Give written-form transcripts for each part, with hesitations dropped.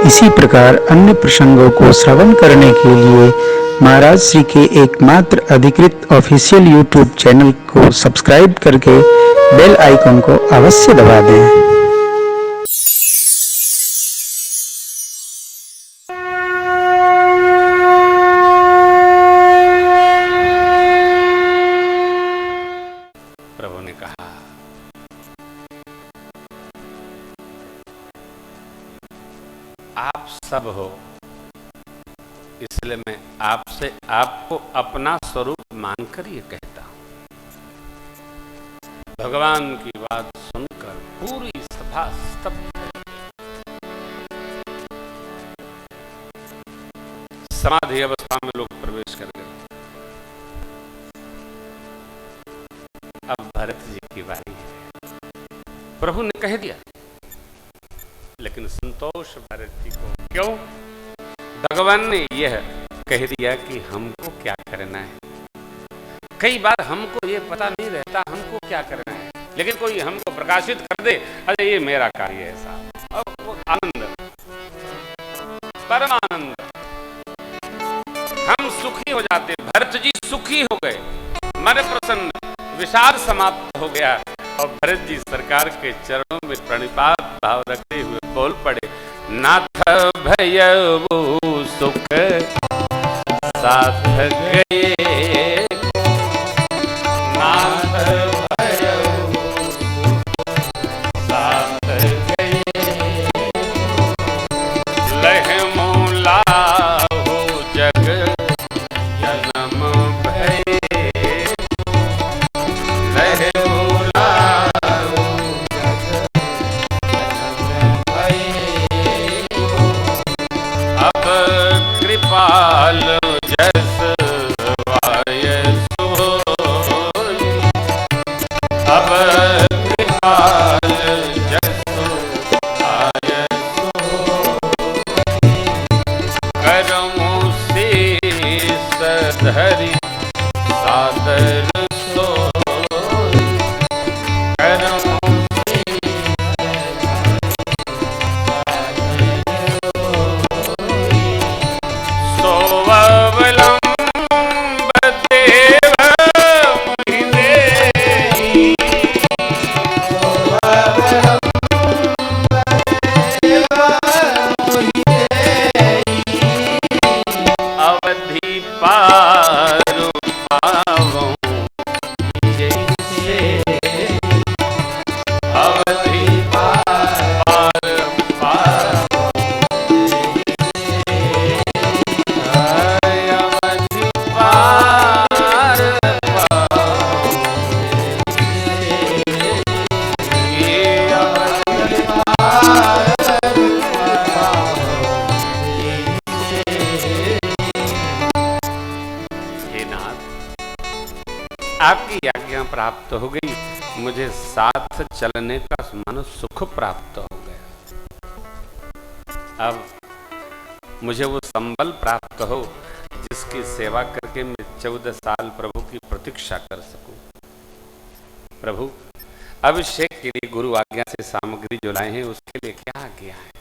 इसी प्रकार अन्य प्रसंगों को श्रवण करने के लिए महाराज श्री के एकमात्र अधिकृत ऑफिशियल यूट्यूब चैनल को सब्सक्राइब करके बेल आइकन को अवश्य दबा दें। प्रभु ने कहा, आप सब हो, इसलिए मैं आपसे आपको अपना स्वरूप मानकर ये कहता हूं। भगवान की बात सुनकर पूरी सभा स्तब्ध है। समाधि अवस्था में लोग प्रवेश कर गए। अब भरत जी की बारी है। प्रभु ने कह दिया, लेकिन संतोष भरत जी को क्यों? भगवान ने यह कह दिया कि हमको क्या करना है। कई बार हमको ये पता नहीं रहता हमको क्या करना है, लेकिन कोई हमको प्रकाशित कर दे, अरे ये मेरा कार्य है ऐसा, और वो आनंद, परमानंद, हम सुखी हो जाते। भरत जी सुखी हो गए, मन प्रसन्न, विषाद समाप्त हो गया और भरत जी सरकार के चरणों में प्रणिपात भाव रखते हुए बोल पड़े, नाथ भयउ सुख साथ गए, नाथ भयउ सुख साथ गए, लह मूला हो जग जन्म भय, लह मूला हो जग जन्म भय, अब कृपाल जस वाय सोई, अब कृपाल जस वाय सोई, करमु शीस धरि सादर सोई, करमु आपकी आज्ञा प्राप्त हो गई, मुझे साथ चलने का मानो सुख प्राप्त हो गया। अब मुझे वो संबल प्राप्त हो जिसकी सेवा करके मैं 14 साल प्रभु की प्रतीक्षा कर सकूं। प्रभु, अभिषेक के लिए गुरु आज्ञा से सामग्री जो लाए हैं उसके लिए क्या आज्ञा है?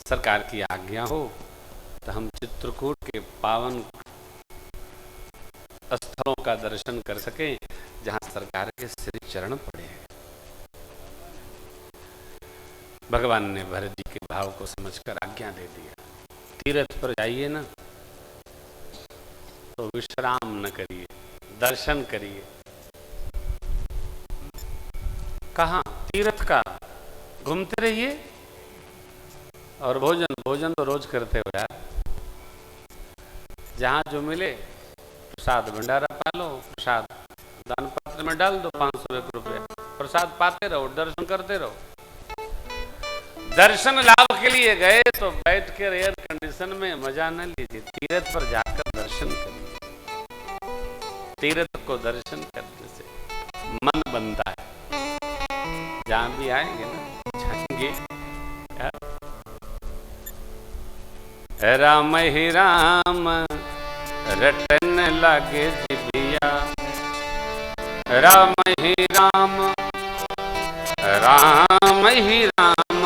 सरकार की आज्ञा हो तो हम चित्रकूट के पावन स्थलों का दर्शन कर सकें जहां सरकार के श्री चरण पड़े हैं। भगवान ने भरत जी के भाव को समझकर आज्ञा दे दिया, तीर्थ पर जाइए ना तो विश्राम न करिए, दर्शन करिए। कहाँ? तीर्थ का घूमते रहिए और भोजन तो रोज करते हो यार, जहां जो मिले प्रसाद भंडारा पालो, प्रसाद दान पात्र में डाल दो, 500 रुपये प्रसाद पाते रहो, दर्शन करते रहो। दर्शन लाभ के लिए गए तो बैठ कर एयर कंडीशन में मजा न लीजिए, तीर्थ पर जाकर दर्शन करिए। तीर्थ को दर्शन करने से मन बनता है। जहां भी आएंगे ना जाएंगे, राम ही राम रटन लागे जिबिया, राम ही राम, राम ही राम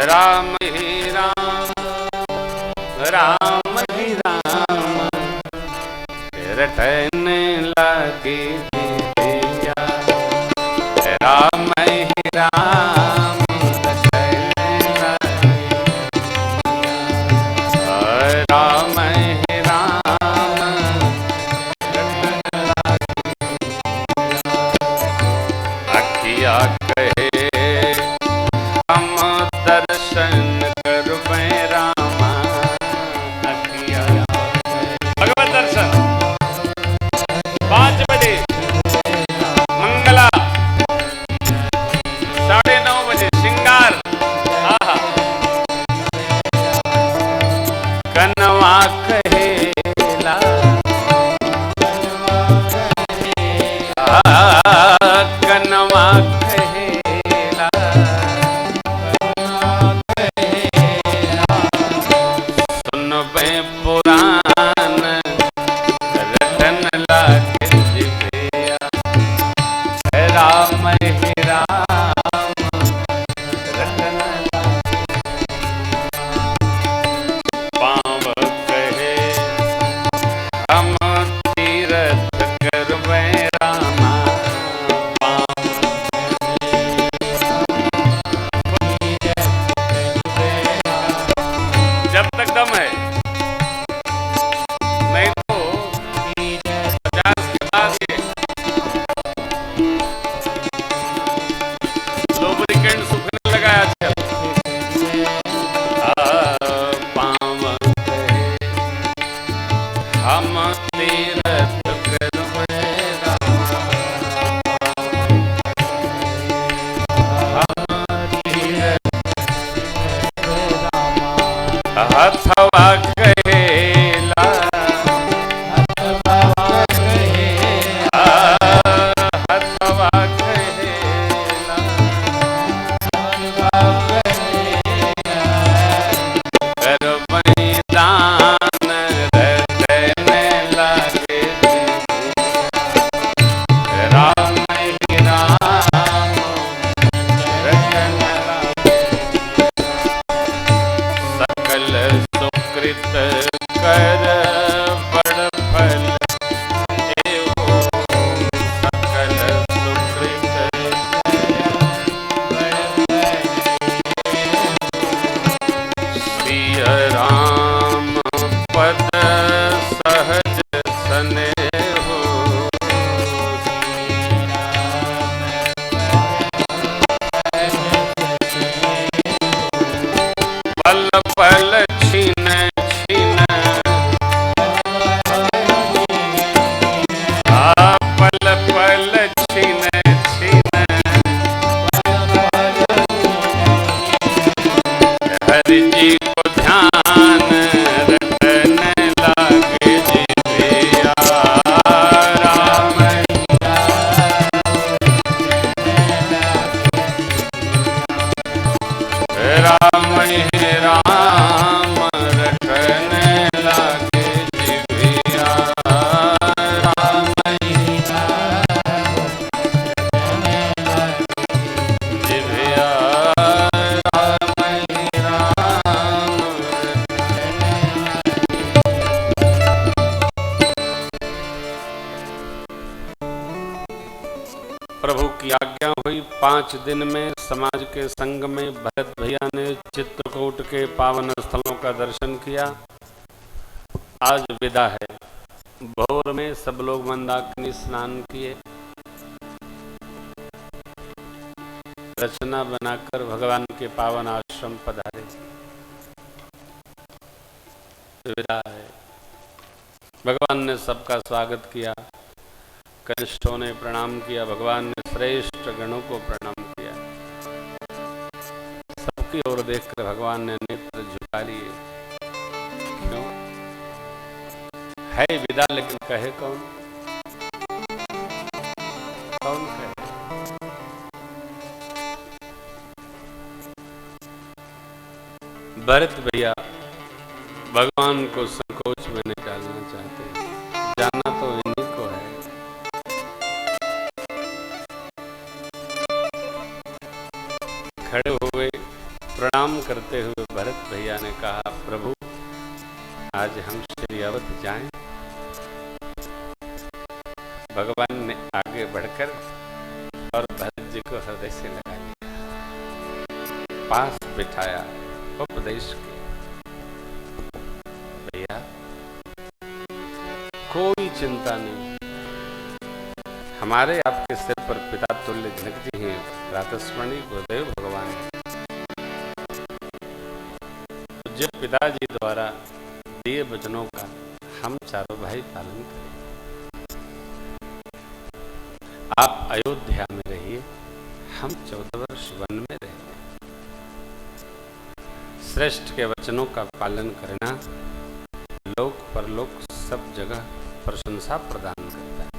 राम ही राम, राम ही राम, रटने लगी दिया। राम ही राम, रटने लगी दिया। राम ही राम, रटने लगी दिया। अखिया कहे हम दर्शन करवे रामा। अखिया भगवत दर्शन 5 बजे, मंगला 9:30 बजे, श्रृंगार। आहा कनवा कहेला, कनवा कहेला, सुनबे पुराण रटन लागे जिभिया। राम ही राम, रटन लागे पाँव कहे हम तीरथ करवे रामा। जब तक दम है, नहीं तो 50 के बाद ये लुब्रिकेंट सूखने लगा है आजकल। पाँव कहे हम तीरथ करवे रामा। हम तीरथ हथवा कहेला, हथवा कहेला, हथवा कहेला, करवै दान रटने लागे दिया। राम ही राम, रटने लागे सकल सुकृत कर बड़ फल एवो। सकल सुकृत सिय राम पद सहज स्नेहो। पल पल छीन छीन, पल पल छीन छीन, हरि जी को ध्यान रटने लागे जिभिया। राम ही राम ही राम, रटने लागे जिभिया। राम ही राम, रटने लागे जिभिया। राम ही राम, प्रभु की आज्ञा हुई। 5 दिन में समाज के संग में भरत भैया ने चित्रकूट के पावन स्थलों का दर्शन किया। आज विदा है। भोर में सब लोग मंदाकिनी स्नान किए, रचना बनाकर भगवान के पावन आश्रम पधारे। विदा है। भगवान ने सबका स्वागत किया। कनिष्ठों ने प्रणाम किया, भगवान ने श्रेष्ठ गणों को प्रणाम किया। सबकी ओर देखकर भगवान ने नेत्र झुका लिए। क्यों है विदा, लेकिन कहे कौन? कौन कहे? भरत भैया भगवान को संकोच में नहीं डालना चाहते, जाना तो इन्हीं को है। खड़े हुए प्रणाम करते हुए भरत भैया ने कहा, प्रभु आज हम श्री अवध जाएं। भगवान ने आगे बढ़कर और भरत जी को हृदय से लगा लिया, पास बिठाया, उपदेश किया, भैया कोई चिंता नहीं, हमारे आपके सिर पर पिता तुल्य जनक जी हैं, प्रातस्मरणीय गुरुदेव भगवान। जब पिताजी द्वारा दिए वचनों का हम चारों भाई पालन करें। आप अयोध्या में रहिए, हम 14 वर्ष वन में रहेंगे। श्रेष्ठ के वचनों का पालन करना लोक परलोक सब जगह प्रशंसा प्रदान करता है।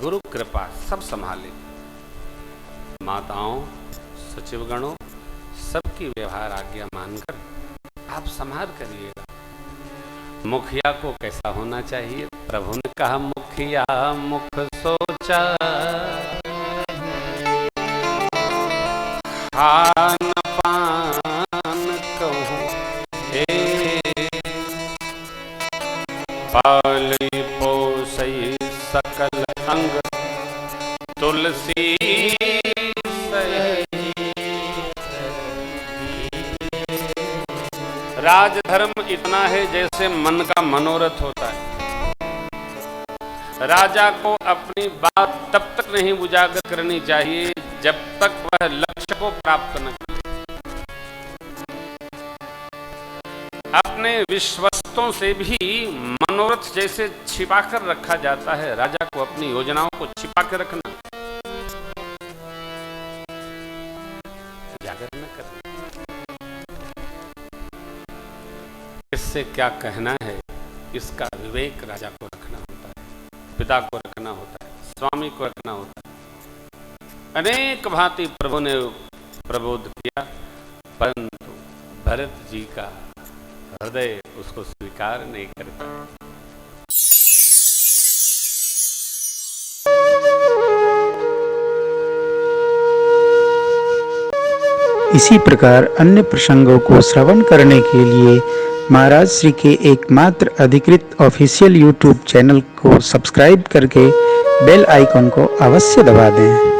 गुरु कृपा सब संभाले, माताओं सचिवगणों सबकी व्यवहार आज्ञा मानकर आप संभाल करिएगा। मुखिया को कैसा होना चाहिए? प्रभु ने कहा, मुखिया मुख सोचा, खान पान कहूँ हे, पाली पोसई सकल अंग तुलसी सही। राजधर्म इतना है जैसे मन का मनोरथ होता है। राजा को अपनी बात तब तक नहीं उजागर करनी चाहिए जब तक वह लक्ष्य को प्राप्त न करे। अपने विश्वस्तों से भी मनोरथ जैसे छिपा कर रखा जाता है, राजा को अपनी योजनाओं को छिपा कर रखना, उजागर न करना। इससे क्या कहना है, इसका विवेक राजा को रखना होता है, पिता को रखना होता है, स्वामी को रखना होता है। अनेक भांति प्रभु ने प्रबोध किया, परंतु भरत जी का हृदय उसको स्वीकार नहीं करता। इसी प्रकार अन्य प्रसंगों को श्रवण करने के लिए महाराज श्री के एकमात्र अधिकृत ऑफिशियल यूट्यूब चैनल को सब्सक्राइब करके बेल आइकन को अवश्य दबा दें।